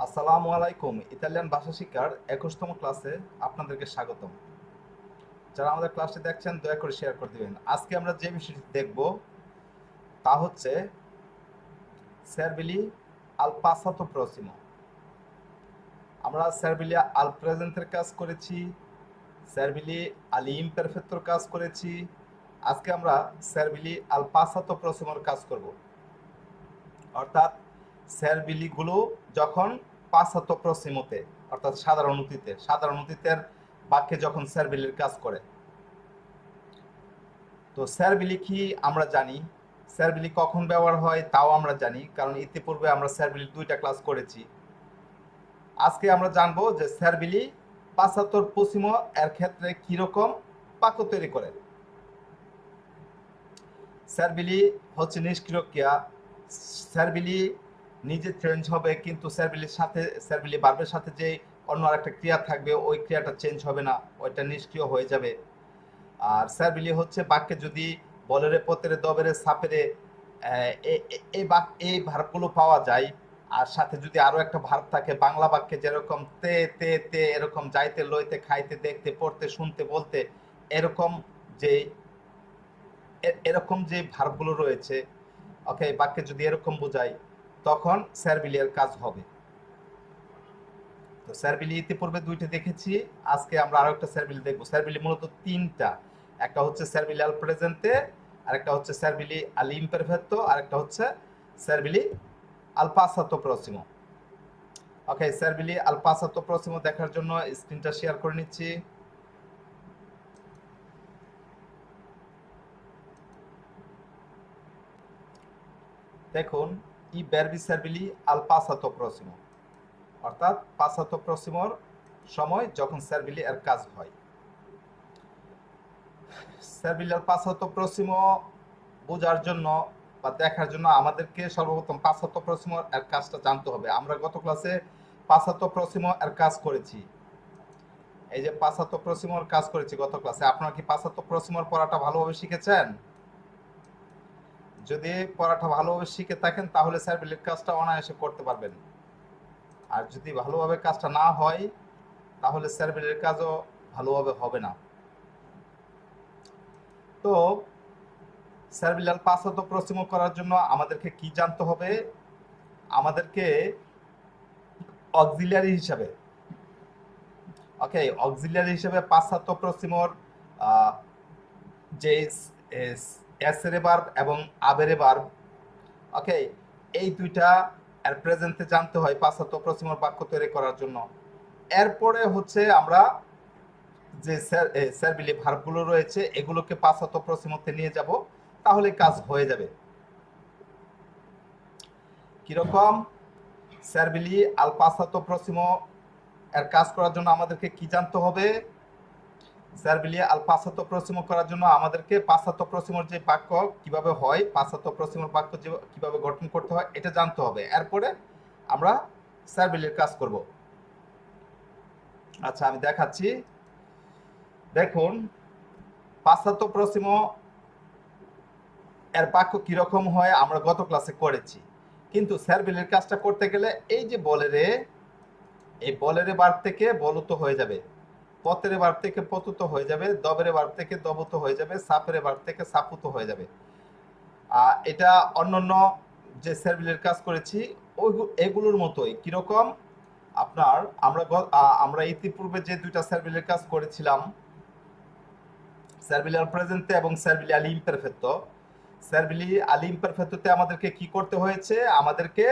আসসালামু আলাইকুম। ইতালিয়ান ভাষা শিক্ষার 21তম ক্লাসে আপনাদেরকে স্বাগতম। যারা আমাদের ক্লাসটি দেখছেন দয়া করে শেয়ার করে দিবেন। আজকে আমরা যে বিষয়টি দেখব তা হচ্ছে সেরবিলি আল পাসাতো প্রসিমো। আমরা সেরবিলি আল প্রেজেন্টের কাজ করেছি, সেরবিলি আল ইমপারফেক্টোর কাজ করেছি। আজকে আমরা সেরবিলি আল পাসাতো প্রসিমোর কাজ করব। অর্থাৎ সেরবিলিগুলো যখন পাসাতো প্রসিমোতে অর্থাৎ সাধারণ অতীতের বাক্যে যখন সেরবিলির কাজ করে। তো সেরবিলি কি আমরা জানি, সেরবিলি কখন ব্যবহার হয় তাও আমরা জানি, কারণ ইতিপূর্বে আমরা সেরবিলির 2টা ক্লাস করেছি। আজকে আমরা জানবো যে সেরবিলি পাসাতোর প্রসিমো এর ক্ষেত্রে কিরকম বাক্য তৈরি করে। সেরবিলি হচ্ছে নিষ্ক্রিয় ক্রিয়া। সেরবিলি নিজে চেঞ্জ হবে, কিন্তু সেরবিলি ভার্বের সাথে যে অন্য আরেকটা ক্রিয়া থাকবে ওই ক্রিয়াটা চেঞ্জ হবে না, ওইটা নিষ্ক্রিয় হয়ে যাবে। আর সেরবিলি হচ্ছে বাক্যে যদি বলেরে পতেরে দবেরে সাপেরে এই ভার্বগুলো পাওয়া যায়, আর সাথে যদি আরো একটা ভার্ব থাকে বাংলা বাক্যে যেরকম তে তে তে এরকম যাইতে লইতে খাইতে দেখতে পড়তে শুনতে বলতে এরকম যে ভার্বগুলো রয়েছে, ওকে, বাক্যে যদি এরকম বোঝায় তখন সেরবিলি এর কাজ হবে। তো সেরবিলি ইতিপূর্বে 2টা দেখেছি, আজকে আমরা আরো একটা সেরবিলি দেখবো। সেরবিলি মূলত 3টা, একটা হচ্ছে সেরবিলি আল প্রেজেন্তে, আরেকটা হচ্ছে সেরবিলি আল ইমপারফেক্টো, আরেকটা হচ্ছে সেরবিলি আল পাসাতো প্রসিমো। ওকে, সেরবিলি আল পাসাতো প্রসিমো দেখার জন্য স্ক্রিনটা শেয়ার করে নিচ্ছি। দেখুন, ই ভার্বি সেরবিলি আল পাসাতো প্রসিমো, অর্থাৎ পাসাতো প্রসিমোর সময় যখন সেরবিলি এর কাজ হয়। সেরবিলি আল পাসাতো প্রসিমো বোঝার জন্য বা দেখার জন্য আমাদেরকে সর্বপ্রথম পাসাতো প্রসিমো এর কাজটা জানতে হবে। আমরা গত ক্লাসে পাসাতো প্রসিমো এর কাজ করেছি। এই যে পাসাতো প্রসিমোর কাজ করেছি গত ক্লাসে। আপনারা কি পাসাতো প্রসিমোর পড়াটা ভালোভাবে শিখেছেন? যদি পড়াটা ভালোভাবে শিখে থাকেন তাহলে সেরবিলির কাজটা অনায়াসে করতে পারবেন। আর যদি ভালোভাবে কাজটা না হয় তাহলে সেরবিলির কাজও ভালোভাবে হবে না। তো সেরবিলি আল পাসাতো প্রসিমো করার জন্য আমাদেরকে কি জানতে হবে? আমাদেরকে অক্সিলিয়ারি হিসাবে, ওকে, অক্সিলিয়ারি হিসাবে পাসাতো প্রসিমোর যে এসেরে ভার্ব এবং আবেরে ভার্ব, ওকে, এই 2টা এর প্রেজেন্টে জানতে হয় পাসাতো প্রসিমোর বাক্য তৈরি করার জন্য। এরপরে হচ্ছে আমরা যে সেরবিলি ভার্বগুলো রয়েছে এগুলোকে পাসাতো প্রসিমোতে নিয়ে যাব, তাহলে কাজ হয়ে যাবে। কিরকম? সেরবিলি আল পাসাতো প্রসিমো এর কাজ করার জন্য আমাদেরকে কি জানতে হবে? সেরবিলি আল পাসাতো প্রসিমো করার জন্য আমাদেরকে পাসাতো প্রসিমোর যে বাক্য কিভাবে হয়, পাসাতো প্রসিমোর বাক্য কিভাবে গঠন করতে হয় এটা জানতে হবে। এরপরে আমরা সেরবিলির কাজ করব। আচ্ছা, আমি দেখাচ্ছি। দেখুন, পাসাতো প্রসিমো এর বাক্য কিরকম হয় আমরা গত ক্লাসে করেছি, কিন্তু সেরবিলির কাজটা করতে গেলে এই যে বলেরে ভার্ব থেকে বলুত হয়ে যাবে, পতেরে ভার্ব থেকে পতুত হয়ে যাবে, দবেরে ভার্ব থেকে দবুত হয়ে যাবে, সাপেরে ভার্ব থেকে সাপুত হয়ে যাবে। এটা অন্যান্য যে সেরবিলির কাজ করেছি এগুলোর মতোই। কিরকম? আপনার আমরা ইতিপূর্বে যে 2টা সেরবিলির কাজ করেছিলাম, সেরবিলি আল প্রেজেন্তে এবং সেরবিলি আল ইমপারফেক্টো। সেরবিলি আল ইমপারফেক্টোতে আমাদেরকে কি করতে হয়েছে? আমাদেরকে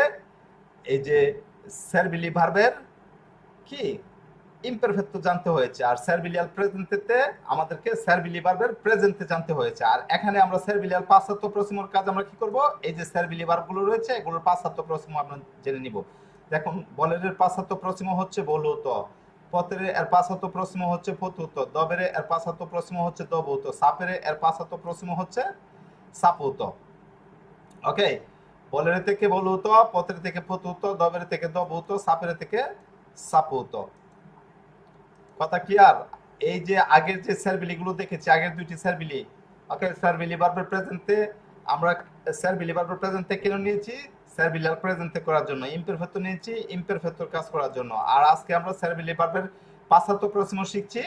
এই যে সেরবিলি ভার্বের কি ইমপারফেক্টো জানতে হয়েছে, আর সেরবিলি আল প্রেজেন্টেতে আমাদেরকে সেরবিলি ভার্বের প্রেজেন্টে জানতে হয়েছে। আর এখানে আমরা সেরবিলি আল পাসাতো প্রসিমোর কাজ আমরা কি করব? এই যে সেরবিলি ভার্বগুলো রয়েছে এগুলোর পাসাতো প্রসিমো আমরা জেনে নিব। দেখুন, বলের পাসাতো প্রসিমো হচ্ছে বলুত, পতেরে এর পাসাতো প্রসিমো হচ্ছে পতুত, দবেরে এর পাসাতো প্রসিমো হচ্ছে দবুত, সাপেরে এর পাসাতো প্রসিমো হচ্ছে সাপুত। ওকে, বলের থেকে বলুত, পতের থেকে পতুত, দবের থেকে দবুত, সাপের থেকে সাপুত। কথা ক্লিয়ার? এই যে আগের যে সেরবিলি গুলো দেখেছি, আগের 2টি সেরবিলি, ওকে, সেরবিলি ভার্বের প্রেজেন্টে আমরা সেরবিলি ভার্বের প্রেজেন্টে কেন নিয়েছি? সার্ভিলিয়ার প্রেজেন্টে করার জন্য, ইমপারফেক্টো নিয়েছি ইমপারফেক্টোর কাজ করার জন্য। আর আজকে আমরা সার্ভিলি ভার্বের পাসাতো প্রসিমো শিখছি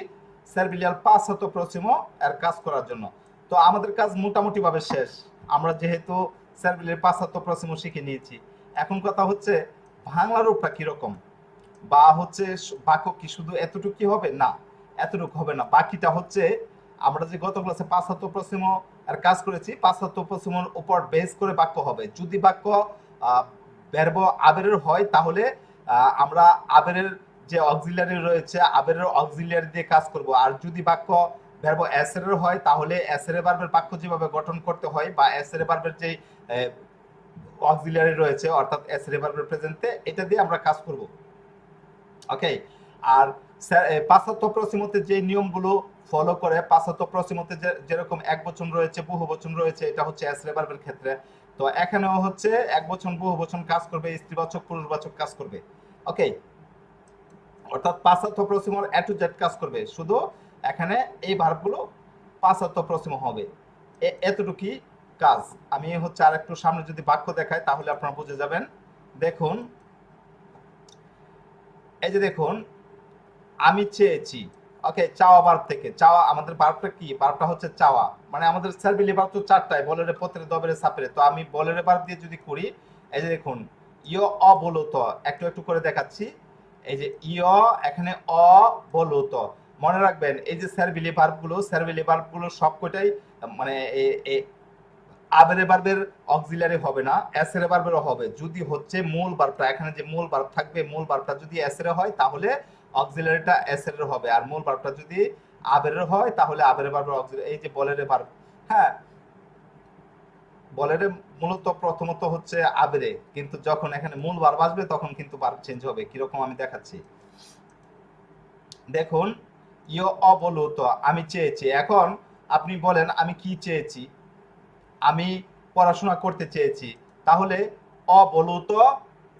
সার্ভিলিয়ার পাসাতো প্রসিমো এর কাজ করার জন্য। তো আমাদের কাজ মোটামুটি ভাবে শেষ। আমরা যেহেতু সার্ভিলিয়ার পাসাতো প্রসিমো শিখে নিয়েছি, এখন কথা হচ্ছে বাংলা রূপটা কিরকম, বা হচ্ছে বাক্য কি শুধু এতটুকু হবে না, এতটুকু হবে না। বাকিটা হচ্ছে আমরা যে গত ক্লাসে পাঁচাত্ত প্রশ্ন আর কাজ করেছি, পাঁচাত্ত প্রশ্নের উপর বেস করে বাক্য হবে। যদি বাক্য ভার্ব আবেরের হয় তাহলে আমরা আবেরের যে অক্সিলারি রয়েছে আবেরের অক্সিলারি দিয়ে কাজ করব। আর যদি বাক্য ভার্ব এসের হয় তাহলে এসের ভার্বের বাক্য যেভাবে গঠন করতে হয় বা এসের ভার্বের যে অক্সিলারি রয়েছে অর্থাৎ এসের ভার্বের প্রেজেন্টে, এটা দিয়ে আমরা কাজ করব। ওকে। আর পাঁচাত্ত প্রশ্নতে যে নিয়মগুলো ফলো করে, পাঁচাত্ত প্রশ্নতে যেরকম এক বচন রয়েছে বহু বচন রয়েছে, এটা হচ্ছে এসরে ভার্বের ক্ষেত্রে। তো এখানেও হচ্ছে এক বচন বহু বচন কাজ করবে, স্ত্রীবাচক পুরুষবাচক কাজ করবে। ওকে, অর্থাৎ পাঁচাত্ত প্রশ্ন এ টু জেড কাজ করবে, শুধু এখানে এই ভার্বগুলো পাঁচাত্ত প্রশ্ন হবে, এতটুকুই কাজ। আমি হচ্ছে আর একটু সামনে যদি বাক্য দেখাই তাহলে আপনারা বুঝে যাবেন। দেখুন, এই যে দেখুন, আমি চেয়েছি। ওকে, চাওয়া ভার্ব থেকে, চাওয়া আমাদের ভার্বটা কি, ভার্বটা হচ্ছে চাওয়া। মানে আমাদের সার্ভিলি ভার্ব তো চারটায়, বলেরে পত্রে দবেরে সাপেরে। তো আমি বলেরে ভার্ব দিয়ে যদি করি, এই যে দেখুন ইয় অবলত, একটু একটু করে দেখাচ্ছি। এই যে ইয়, এখানে অবলত। মনে রাখবেন এই যে সার্ভিলি ভার্বগুলো সবকটাই মানে আবেরে ভার্বের অক্সিলারি হবে না, এসেরে ভার্বেরও হবে। যদি হচ্ছে মূল ভার্বটা, এখানে যে মূল ভার্ব থাকবে, মূল ভার্বটা যদি এসেরে হয় তাহলে অক্সিলারিটা এসেরের হবে। আর মূল ভার্বটা যদি আবেরের হয় তাহলে আবেরে ভার্বের অক্সিলারি। এই যে বলেরে ভার্ব, হ্যাঁ, বলেরে মূলত প্রথমত হচ্ছে আবেরে, কিন্তু যখন এখানে মূল ভার্ব আসবে তখন কিন্তু ভার্ব চেঞ্জ হবে। কিরকম আমি দেখাচ্ছি। দেখুন, ইয় অবলত, আমি চেয়েছি। এখন আপনি বলেন আমি কি চেয়েছি, আমি পড়াশোনা করতে চেয়েছি। তাহলে অবলত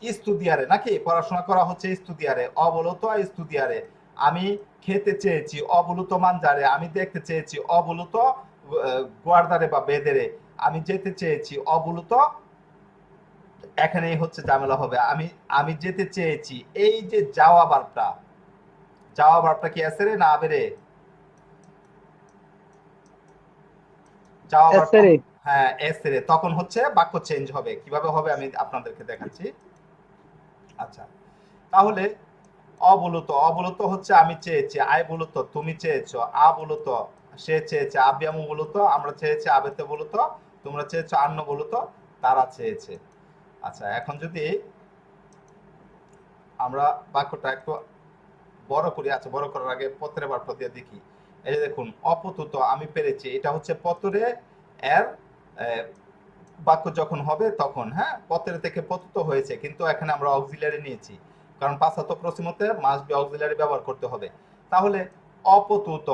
স্তুদিয়ারে, নাকি পড়াশোনা করা হচ্ছে স্তুদিয়ারে, অবলত স্তুদিয়ারে। আমি খেতে চেয়েছি, অবলত মানজারে। আমি দেখতে চেয়েছি, অবলত গোয়ারদারে বা বেদেরে। আমি যেতে চেয়েছি, অবলত, এখানেই হচ্ছে ঝামেলা হবে। আমি যেতে চেয়েছি, এই যে যাওয়া ভার্বটা কি এসেরে না আবেরে? যাওয়া ভার্বটা, এসেরে। হ্যাঁ এসেরে। তখন হচ্ছে বাক্য চেঞ্জ হবে। কিভাবে হবে আমি আপনাদেরকে দেখাচ্ছি। আচ্ছা, তাহলে অবলত হচ্ছে আমি চেয়েছি, আয় বলত তুমি চেয়েছো, আ বলত সে চেয়েছে, আব্যামু বলত আমরা চেয়েছি, আবেতে বলত তোমরা চেয়েছো, আন্ন বলত তারা চেয়েছে। আচ্ছা, এখন যদি আমরা বাক্যটা একটু বড় করি, আচ্ছা বড় করার আগে পত্রে বার্তা দিয়ে দেখি। এই যে দেখুন, অপতুত আমি পেরেছি, এটা হচ্ছে পত্রে এর বাক্য যখন হবে তখন, হ্যাঁ, পত্রে থেকে পতিত হয়েছে, কিন্তু এখানে আমরা অক্সিলারি নিয়েছি কারণ পাঁচাত্ত প্রশ্নতে মাস্ট বি অক্সিলারি ব্যবহার করতে হবে। তাহলে অপতুত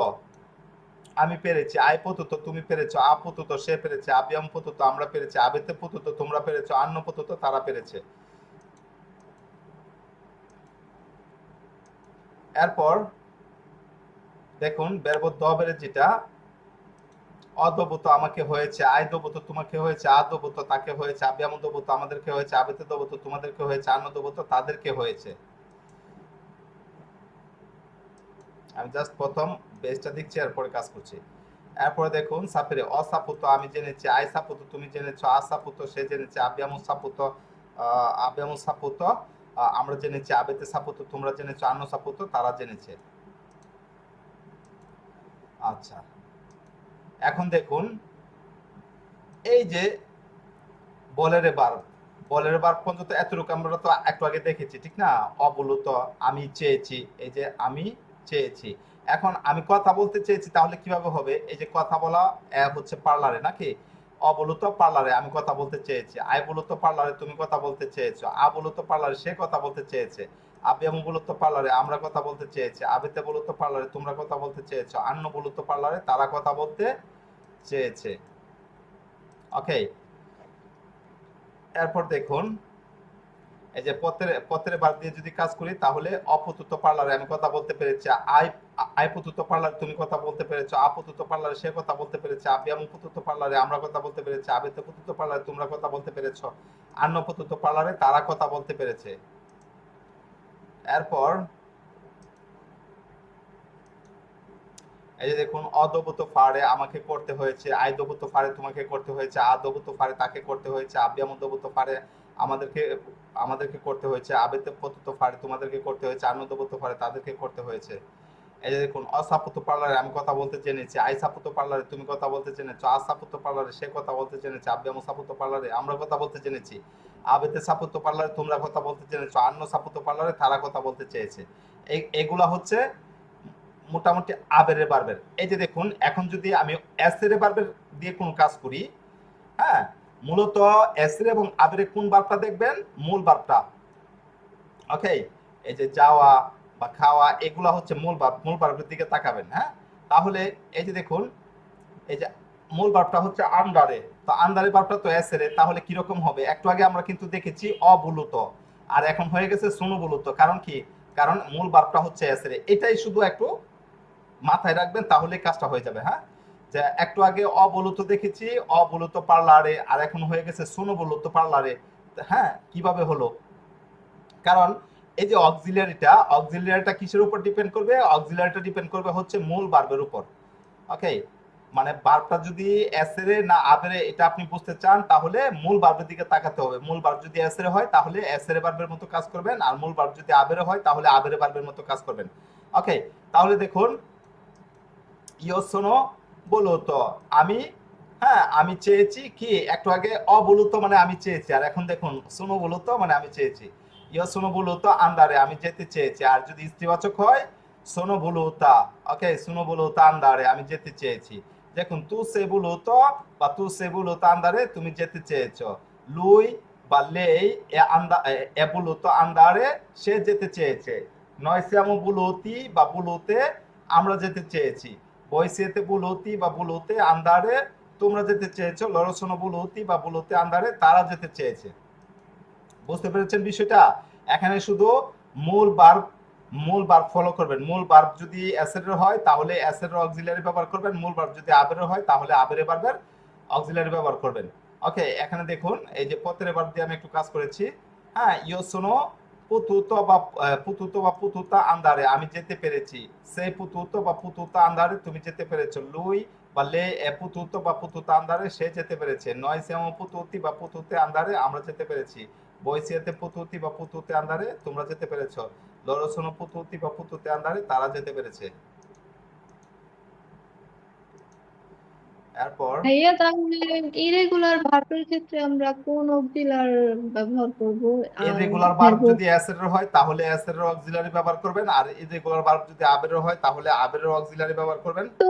আমি পেরেছি, আয় পতুত তুমি পেরেছো, আপতুত সে পেরেছে, আব্যাম পতুত আমরা পেরেছি, আবেতে পতুত তোমরা পেরেছো, আন্ন পতুত তারা পেরেছে। এরপর দেখুন বেরব দবের যেটা, অদবত আমাকে হয়েছে, আয় দবত তোমাকে হয়েছে, আদবত তাকে হয়েছে, আব্যাম দবত আমাদেরকে হয়েছে, আবেতে দবত তোমাদেরকে হয়েছে, আন্ন দবত তাদেরকে হয়েছে। আমি জাস্ট প্রথম বেসটা দিচ্ছি, এরপরে কাজ করছি। এরপরে দেখুন সাপেরে, অসাপুত আমি জেনেছি, আয় সাপুত তুমি জেনেছো, আসাপুত সে জেনেছে, আব্যামু সাপুত আমরা জেনেছি, আবেতে সাপুত তোমরা জেনেছো, আন্ন সাপুত তারা জেনেছে। আচ্ছা, এখন দেখুন এই যে বলের ভার্ব পর্যন্ত এতটুকু আমরা তো একটু আগে দেখেছি, ঠিক না? অবলত আমি চেয়েছি, এই যে আমি চেয়েছি। এখন আমি কথা বলতে চেয়েছি, তাহলে কিভাবে হবে? এই যে কথা বলা হচ্ছে পার্লারে, নাকি? অবলত পার্লারে আমি কথা বলতে চেয়েছি, আয় বলত পার্লারে তুমি কথা বলতে চেয়েছো, আ বলত পার্লারে সে কথা বলতে চেয়েছে, আব্যামু বলত পার্লারে আমরা কথা বলতে চেয়েছি, আবেতে বলত পার্লারে তোমরা কথা বলতে চেয়েছো, আন্ন বলত পার্লারে তারা কথা বলতে চেয়েছে। ওকে, এরপর দেখুন এই যে পত্রের ভার্ব দিয়ে যদি কাজ করি তাহলে অপতুত পার্লারে আমি কথা বলতে পেরেছি, আই পুতুত পার্লারে তুমি কথা বলতে পেরেছো, আপুতুত পার্লারে সে কথা বলতে পেরেছে, আবিয়াম পুতুত পার্লারে আমরা কথা বলতে পেরেছি, আবেতে পুতুত পার্লারে তোমরা কথা বলতে পেরেছো, আন্ন পুতুত পার্লারে তারা কথা বলতে পেরেছে। এরপর এই যে দেখুন, অদভূত ফারে আমাকে করতে হয়েছে, আইদভূত ফারে তোমাকে করতে হয়েছে, আদভূত ফারে তাকে করতে হয়েছে, আব্যামদভূত ফারে আমাদেরকে আমাদেরকে করতে হয়েছে, আবেতে পতুত ফারে তোমাদেরকে করতে হয়েছে, আনন্দভূত ফারে তাদেরকে করতে হয়েছে। এই যে দেখুন, অসাপুত পার্লারে আমি কথা বলতে জেনেছি, আইসাপুত পার্লারে তুমি কথা বলতে জেনেছো, আসাপুত পার্লারে সে কথা বলতে জেনেছে, আব্যাম সাপুত পার্লারে আমরা কথা বলতে জেনেছি, আবেতে সাপুত পার্লারে তোমরা কথা বলতে জেনেছো, আন্ন সাপুত পার্লারে তারা কথা বলতে চেয়েছে। এগুলা হচ্ছে মোটামুটি আবেরের বার্বের। এই যে দেখুন, এখন যদি আমি এসের বার্বের দিয়ে কোন কাজ করি, হ্যাঁ, মূলত এসের এবং আবেরে কোন বার্বটা দেখবেন? মূল বার্বটা। ওকে, এই যে যাওয়া বা খাওয়া এগুলা হচ্ছে মূল বার্ব, মূল বার্বের দিকে তাকাবেন। হ্যাঁ, তাহলে এই যে দেখুন, এই যে মূল বার্বটা হচ্ছে আন্ডারে, তো আন্ডারে বার্বটা তো এসের, তাহলে কিরকম হবে? একটু আগে আমরা কিন্তু দেখেছি অবুলুত, আর এখন হয়ে গেছে সুনুবুলুত। কারণ কি? কারণ মূল বার্বটা হচ্ছে এসের। এটাই শুধু একটু মাথায় রাখবেন, তাহলে কাজটা হয়ে যাবে। হ্যাঁ, যে একটু আগে অবলুত দেখেছি, অবলুত পার্লারে, আর এখন হয়ে গেছে সুনুবুলুত পার্লারে। হ্যাঁ, কিভাবে হলো? কারণ এই যে অক্সিলিয়ারিটা কিসের উপর ডিপেন্ড করবে? অক্সিলিয়ারিটা ডিপেন্ড করবে হচ্ছে মূল ভার্বের উপর। ওকে, মানে ভার্বটা যদি এসেরে না আবেরে এটা আপনি বুঝতে চান, তাহলে মূল ভার্বের দিকে তাকাতে হবে। মূল ভার্ব যদি এসেরে হয় তাহলে এসেরে ভার্বের মতো কাজ করবেন, আর মূল ভার্ব যদি আবেরে হয় তাহলে আবেরে ভার্বের মতো কাজ করবেন। ওকে, তাহলে দেখুন, ইয়ো শোনো বলুত, আমি, হ্যাঁ, আমি চেয়েছি কি? একটু আগে অবলুত মানে আমি চেয়েছি, আর এখন দেখুন শোনো বলুত মানে আমি চেয়েছি। ইয়ো শোনো বলুত আন্দারে, আমি যেতে চেয়েছি। আর যদি স্ত্রীবাচক হয়, শোনো বলুতা। ওকে, শোনো বলুতা আন্দারে, আমি যেতে চেয়েছি। দেখুন, তু সে বলুত বা তু সে বলুত আন্দারে, তুমি যেতে চেয়েছো। লুই বা লেই এ বলুত আন্দারে, সে যেতে চেয়েছে। নয়সিয়ামো বুলুতি বা বুলুতে, আমরা যেতে চেয়েছি। বয়সিয়েতে বুলুতি বা বুলুতে আন্দারে, তোমরা যেতে চেয়েছো। লরসনো বুলুতি বা বুলুতে আন্দারে, তারা যেতে চেয়েছে। বুঝতে পেরেছেন বিষয়টা? এখানে শুধু মূল ভার্ব ফলো করবেন। মূল ভার্ব যদি অ্যাসের হয় তাহলে অ্যাসের অক্সিলারি ব্যবহার করবেন, মূল ভার্ব যদি আবের হয় তাহলে আবেরে ভার্বের অক্সিলারি ব্যবহার করবেন। ওকে, এখানে দেখুন, এই যে পত্রের ভার্ব দিয়ে আমি একটু কাজ করেছি। হ্যাঁ, ইয়োসোনো পুতুতো বা পুতুতা আন্দারে, আমি যেতে পেরেছি। সে পুতুতো বা পুতুতা আন্দারে, তুমি যেতে পেরেছো। লুই বা লে এ পুতুতো বা পুতুতা আন্দারে, সে যেতে পেরেছে। নয় সেমো পুতুতি বা পুতুতে আন্দারে, আমরা যেতে পেরেছি। বয়সিয়াতে পুতুতি বা পুতুতে আন্দারে, তোমরা যেতে পেরেছো। লরসনো পুতুতি বা পুতুতে আন্দারে, তারা যেতে পেরেছে। এরপর ভাইয়া তাহলে ইরেগুলার ভার্বের ক্ষেত্রে আমরা কোন অক্সিলার ব্যবহার করব? আর ইররেগুলার ভার্ব verb- যদি অ্যাসের হয় তাহলে অ্যাসের অক্সিলারি ব্যবহার করবেন, আর ইররেগুলার ভার্ব যদি আবের হয় তাহলে আবের অক্সিলারি ব্যবহার করবেন। তো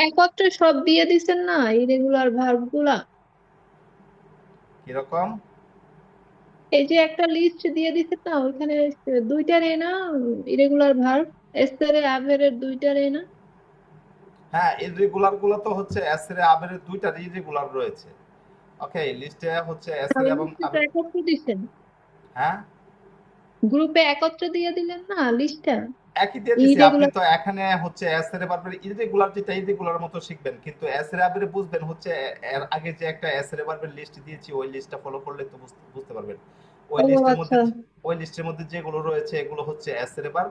একত্রে সব দিয়ে দিছেন না ইরেগুলার ভার্ব গুলা? কিরকম? এই যে একটা লিস্ট দিয়ে দিছেন না, ওইখানে দুইটারে না ইরেগুলার ভার্ব, এসেরে আভেরের দুইটারে না? হ্যাঁ, ইররেগুলার গুলো তো হচ্ছে অ্যাসের আবের দুইটা ইররেগুলার রয়েছে। ওকে, লিস্টে হচ্ছে অ্যাসের তাহলে এবং লিস্টে তো আবের। একত্রে দিছেন, হ্যাঁ, গ্রুপে একত্রে দিয়ে দিলেন না লিস্টটা একই দিয়ে দিছি। আপনি ইরেগুলার। তো এখানে হচ্ছে এসের বারবার ইররেগুলার যেটা ইররেগুলার মতো শিখবেন, কিন্তু এসের আবেরে বুঝবেন হচ্ছে এর আগে যে একটা এসের বারবার লিস্ট দিয়েছি, ওই লিস্টটা ফলো করলে তো বুঝতে পারবেন। ওই ও লিস্টের মধ্যে আচ্ছা। ওই লিস্টের মধ্যে যেগুলো রয়েছে এগুলো হচ্ছে এসের বার,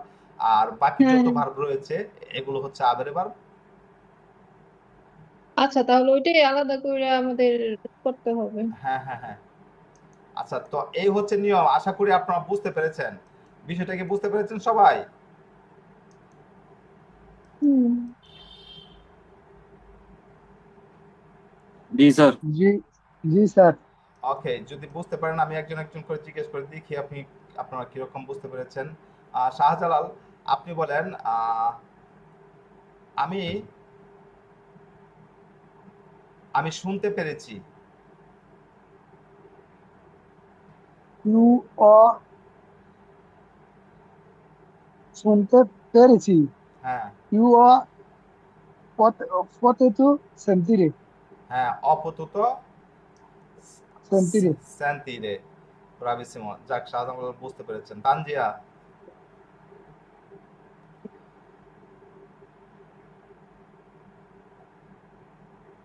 আর বাকি হ্যাঁ যত হ্যাঁ। ভার্ব রয়েছে এগুলো হচ্ছে আবের বার। আচ্ছা, তাহলে ওইটাই আলাদা করে আমাদের করতে হবে। হ্যাঁ, হ্যাঁ, হ্যাঁ। আচ্ছা, তো এই হচ্ছে নিয়ম। আশা করি আপনারা বুঝতে পেরেছেন। বিষয়টা কি বুঝতে পেরেছেন সবাই? হুম। জি স্যার। জি, জি স্যার। ওকে, যদি বুঝতে পারেন আমি একজন একজন করে জিজ্ঞেস করে দেখি আপনারা কিরকম বুঝতে পেরেছেন। শাহজালাল, আপনি বলেন, আমি আমি শুনতে পেরেছি। ইউ অ শুনতে পেরেছি। হ্যাঁ, ইউ অ পতেতু সেন্তিরে, হ্যাঁ, অপতুত সেন্তিরে। শান্তিরে। ব্রাভিসিমো। যাক, শাহজাহান বুঝতে পেরেছেন। তানজিয়া,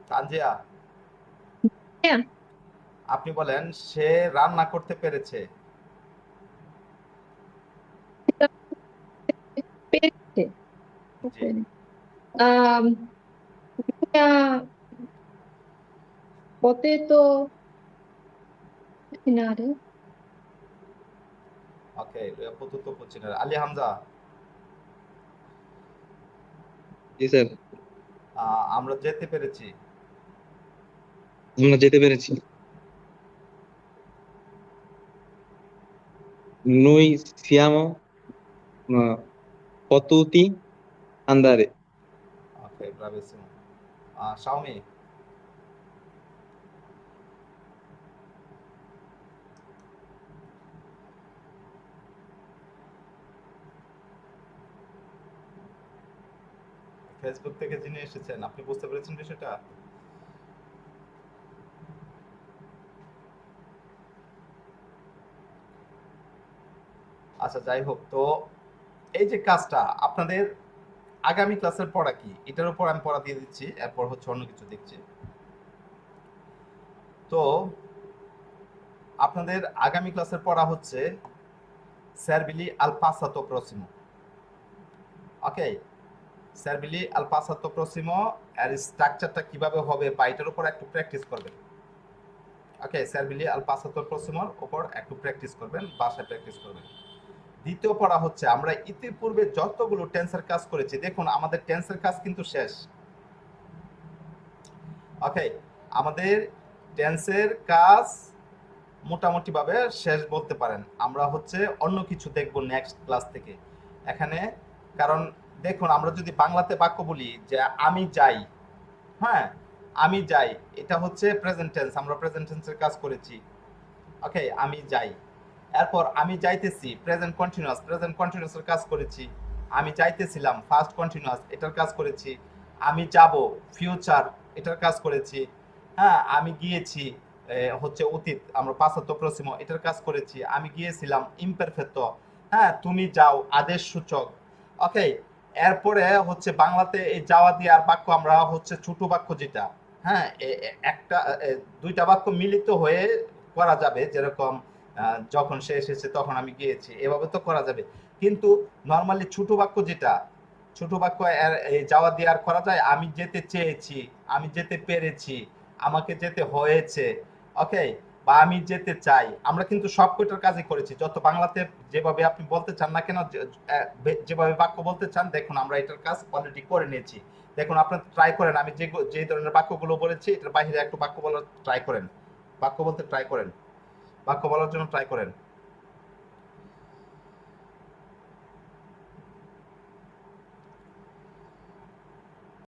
তানজিয়া, হ্যাঁ, আপনি বলেন সে রান্না করতে পেরেছে। সেটা পেরেছে। জি। আম, পতেতো না রে। ওকে, পতুতো পচিনের। আলী হামজা, জি স্যার, আমরা যেতে পেরেছি। আমরা যেতে পেরেছি। Noi siamo potuti andare. ওকে, ব্রাভিসিমো। শাওমি, ফেসবুক থেকে যিনি এসেছেন, আপনি বুঝতে পেরেছেন বিষয়টা? আচ্ছা, যাই হোক, তো এই যে কাজটা আপনাদের আগামী ক্লাসের পড়া কি, এটার উপর আমি পড়া দিয়ে দিচ্ছি, এরপর হচ্ছে অন্য কিছু দেখছি। তো আপনাদের আগামী ক্লাসের পড়া হচ্ছে সার্বিলি আল পাসাতো প্রসিমো। ওকে, সার্বিলি আল পাসাতো প্রসিমো এর স্ট্রাকচারটা কিভাবে হবে বা এটার উপর একটু প্র্যাকটিস করবেন। ওকে, সার্বিলি আল পাসাতো প্রসিমোর উপর একটু প্র্যাকটিস করবেন, বাসায় প্র্যাকটিস করবেন। দ্বিতীয় পড়া হচ্ছে আমরা ইতিপূর্বে যতগুলো টেন্সের কাজ করেছি, দেখুন আমাদের টেন্সের কাজ কিন্তু শেষ। ওকে, আমাদের টেন্সের কাজ মোটামুটি ভাবে শেষ বলতে পারেন। আমরা হচ্ছে অন্য কিছু দেখব নেক্সট ক্লাস থেকে এখানে। কারণ দেখুন, আমরা যদি বাংলাতে বাক্য বলি যে আমি যাই, হ্যাঁ, আমি যাই, এটা হচ্ছে প্রেজেন্ট টেন্স, আমরা প্রেজেন্ট টেন্সের কাজ করেছি। ওকে, আমি যাই। এরপর আমি যাইতেছি, প্রেজেন্ট কন্টিনিউয়াস, প্রেজেন্ট কন্টিনিউয়াসের কাজ করেছি। আমি যাইতেছিলাম, ফার্স্ট কন্টিনিউয়াস, এটার কাজ করেছি। আমি যাব, ফিউচার, এটার কাজ করেছি। হ্যাঁ, আমি গিয়েছি, হচ্ছে অতীত, আমরা পাসাতো প্রসিমো, এটার কাজ করেছি। আমি গিয়েছিলাম, ইমপারফেক্টো। হ্যাঁ, তুমি যাও, আদেশ সূচক। ওকে, এরপরে হচ্ছে বাংলাতে এই যাওয়া দিয়ে আর বাক্য আমরা হচ্ছে ছোট বাক্য যেটা, হ্যাঁ, একটা দুইটা বাক্য মিলিত হয়ে করা যাবে, যেরকম যখন সে এসেছে তখন আমি গিয়েছি, এভাবে তো করা যাবে। কিন্তু নর্মালি ছোট বাক্য যেটা, ছোট বাক্য এই যাওয়া দিয়ে আর করা যায়, আমি যেতে চেয়েছি, আমি যেতে পেরেছি, আমাকে যেতে হয়েছে। ওকে, বা আমি যেতে চাই, আমরা কিন্তু সব কয়টার কাজই করেছি। যত বাংলাতে যেভাবে আপনি বলতে চান না কেন, যেভাবে বাক্য বলতে চান, দেখুন আমরা এটার কাজ অলরেডি করে নিয়েছি। দেখুন, আপনি ট্রাই করেন, আমি যে ধরনের বাক্যগুলো বলেছি এটার বাইরে একটু বাক্য বলার ট্রাই করেন, বাক্য বলতে ট্রাই করেন, বাক্য বলার জন্য ট্রাই করেন।